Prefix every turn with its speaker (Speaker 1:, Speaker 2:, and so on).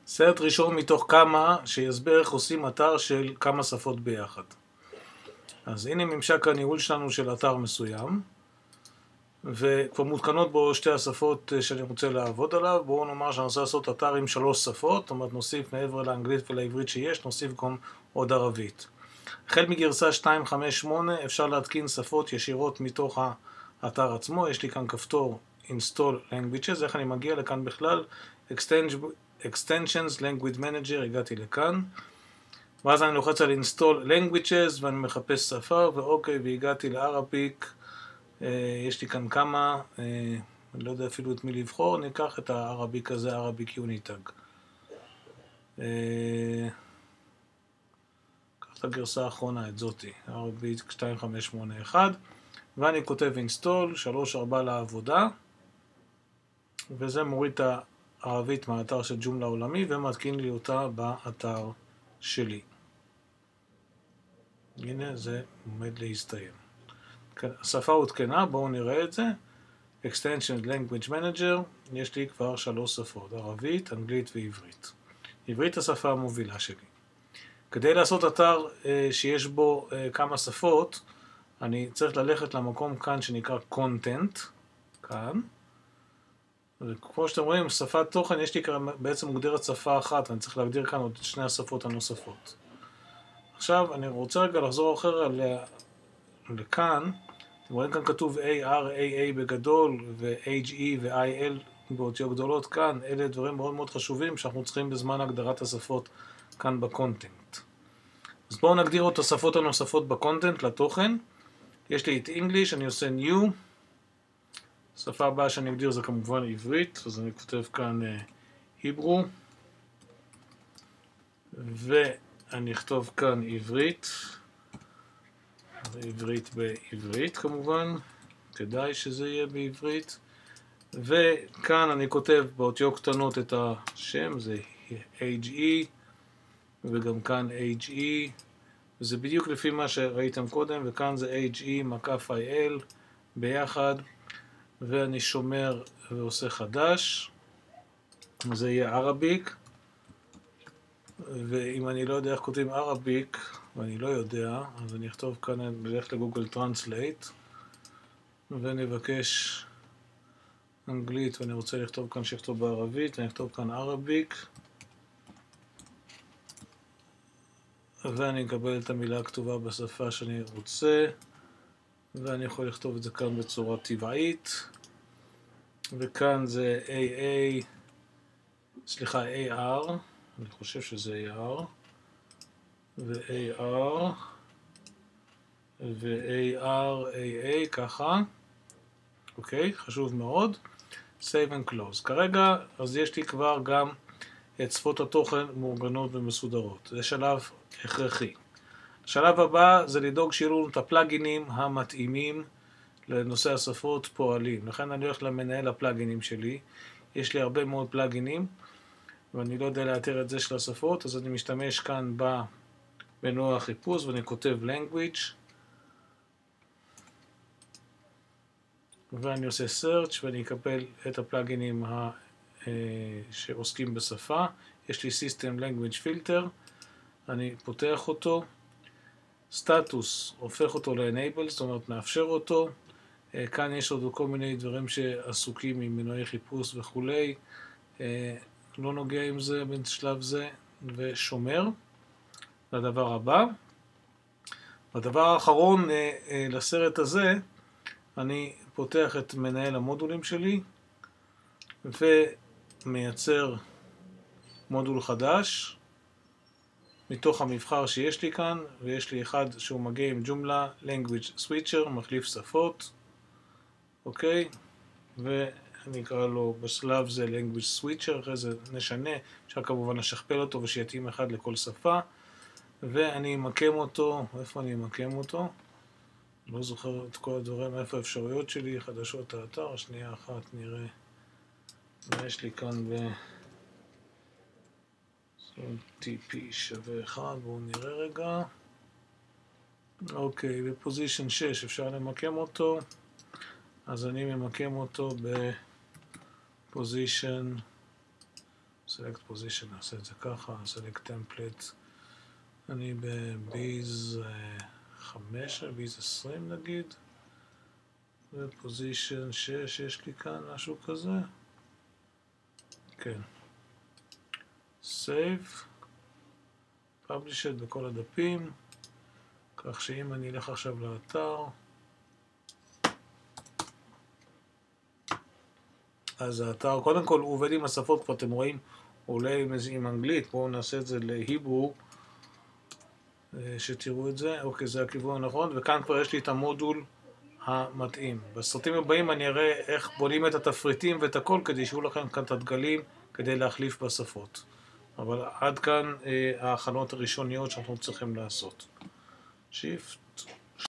Speaker 1: סרט ראשון מתוך כמה שיסביר איך עושים אתר של כמה שפות ביחד. אז הנה ממשק הניהול שלנו של אתר מסוים, וכבר מותקנות בו שתי השפות שאני רוצה לעבוד עליו. בואו נאמר שאני רוצה לעשות אתר עם 3 שפות, זאת אומרת נוסיף מעבר לאנגלית ולעברית שיש, נוסיף גם עוד ערבית. החל מגרסה 2.5.8 אפשר להתקין שפות ישירות מתוך האתר עצמו. יש לי כאן כפתור Install Languages, איך אני מגיע לכאן בכלל? Extensions, Language Manager, הגעתי לכאן. ואז אני לוחץ על Install Languages ואני מחפש שפה, ואוקיי, והגעתי לערביק. יש לי כאן כמה, אני לא יודע אפילו את מי לבחור, אני אקח את הערביק הזה, ערביק יוניטאג. קח את הגרסה האחרונה, את זאתי, ערביק 2581, ואני כותב Install, 3-4 לעבודה, וזה מוריד את הערבית מהאתר של ג'ומלה עולמי, ומתקין לי אותה באתר שלי. הנה זה עומד להסתיים. השפה הותקנה, בואו נראה את זה. Extension Language Manager, יש לי כבר 3 שפות, ערבית, אנגלית ועברית. עברית השפה המובילה שלי. כדי לעשות אתר שיש בו כמה שפות, אני צריך ללכת למקום כאן שנקרא Content, כאן. וכמו שאתם רואים, שפת תוכן, יש לי בעצם מוגדרת שפה אחת, אני צריך להגדיר כאן עוד 2 השפות הנוספות. עכשיו, אני רוצה רגע לחזור אחר לכאן. אתם רואים כאן כתוב ARAA בגדול, ו-HE ו-IL באותיות גדולות כאן. אלה דברים מאוד מאוד חשובים שאנחנו צריכים בזמן הגדרת השפות כאן בקונטנט. אז בואו נגדיר את השפות הנוספות בקונטנט לתוכן. יש לי את English, אני עושה New. השפה הבאה שאני אגדיר זה כמובן עברית, אז אני כותב כאן Hebrew. ואני אכתוב כאן עברית. עברית בעברית כמובן, כדאי שזה יהיה בעברית. וכאן אני כותב באותיות קטנות את השם, זה HE, וגם כאן HE, וזה בדיוק לפי מה שראיתם קודם, וכאן זה HE מקף IL ביחד, ואני שומר ועושה חדש, זה יהיה ערביק, ואם אני לא יודע איך כותבים ערביק, ואני לא יודע, אז אני אכתוב כאן, נלך לגוגל טרנסלייט, ונבקש אנגלית, ואני רוצה לכתוב כאן שכתוב בערבית, ואני אכתוב כאן ערביק, ואני אקבל את המילה הכתובה בשפה שאני רוצה, ואני יכול לכתוב את זה כאן בצורה טבעית, וכאן זה AR, אני חושב שזה AR, ו-AR, ו-AR, ככה, אוקיי, חשוב מאוד. Save and Close. כרגע, אז יש לי כבר גם את שפות התוכן מאורגנות ומסודרות. זה שלב הכרחי. השלב הבא זה לדאוג שיהיו לנו את הפלאגינים המתאימים לנושא השפות פועלים. לכן אני הולך למנהל הפלאגינים שלי. יש לי הרבה מאוד פלאגינים, ואני לא יודע לאתר את זה של השפות, אז אני משתמש כאן במנוע החיפוש, ואני כותב language, ואני עושה search, ואני אקבל את הפלאגינים שעוסקים בשפה. יש לי System Language Filter, אני פותח אותו, סטטוס, הופך אותו ל-Enable, זאת אומרת מאפשר אותו. כאן יש עוד כל מיני דברים שעסוקים עם מנועי חיפוש וכולי, לא נוגע עם זה בשלב זה, ושומר לדבר הבא. הדבר האחרון לסרט הזה, אני פותח את מנהל המודולים שלי, ומייצר מודול חדש, מתוך המבחר שיש לי כאן, ויש לי אחד שהוא מגיע עם ג'ומלה, Language Switcher, מחליף שפות, אוקיי? ואני אקרא לו בשלב זה Language Switcher, אחרי זה נשנה, אפשר כמובן לשכפל אותו ושיתאים אחד לכל שפה, ואני אמקם אותו, איפה אני אמקם אותו? לא זוכר את כל הדברים, איפה האפשרויות שלי, חדשות האתר, שנייה אחת נראה מה יש לי כאן TP שווה 1, בואו נראה רגע. אוקיי, בפוזישן 6 אפשר למקם אותו, אז אני ממקם אותו בפוזישן select position, נעשה את זה ככה, select template, אני בביז 5, ביז 20 נגיד, ופוזישן 6 יש לי כאן, משהו כזה, כן, save, publish it בכל הדפים, כך שאם אני אלך עכשיו לאתר, אז האתר, קודם כל הוא עובד עם השפות, כבר אתם רואים, הוא עולה עם אנגלית, בואו נעשה את זה להיברו, שתראו את זה, אוקיי, זה הכיוון הנכון, וכאן כבר יש לי את המודול המתאים. בסרטים הבאים אני אראה איך בונים את התפריטים ואת הכל, כדי שיהיו לכם כאן את הדגלים, כדי להחליף בשפות. אבל עד כאן ההכנות הראשוניות שאנחנו צריכים לעשות. Shift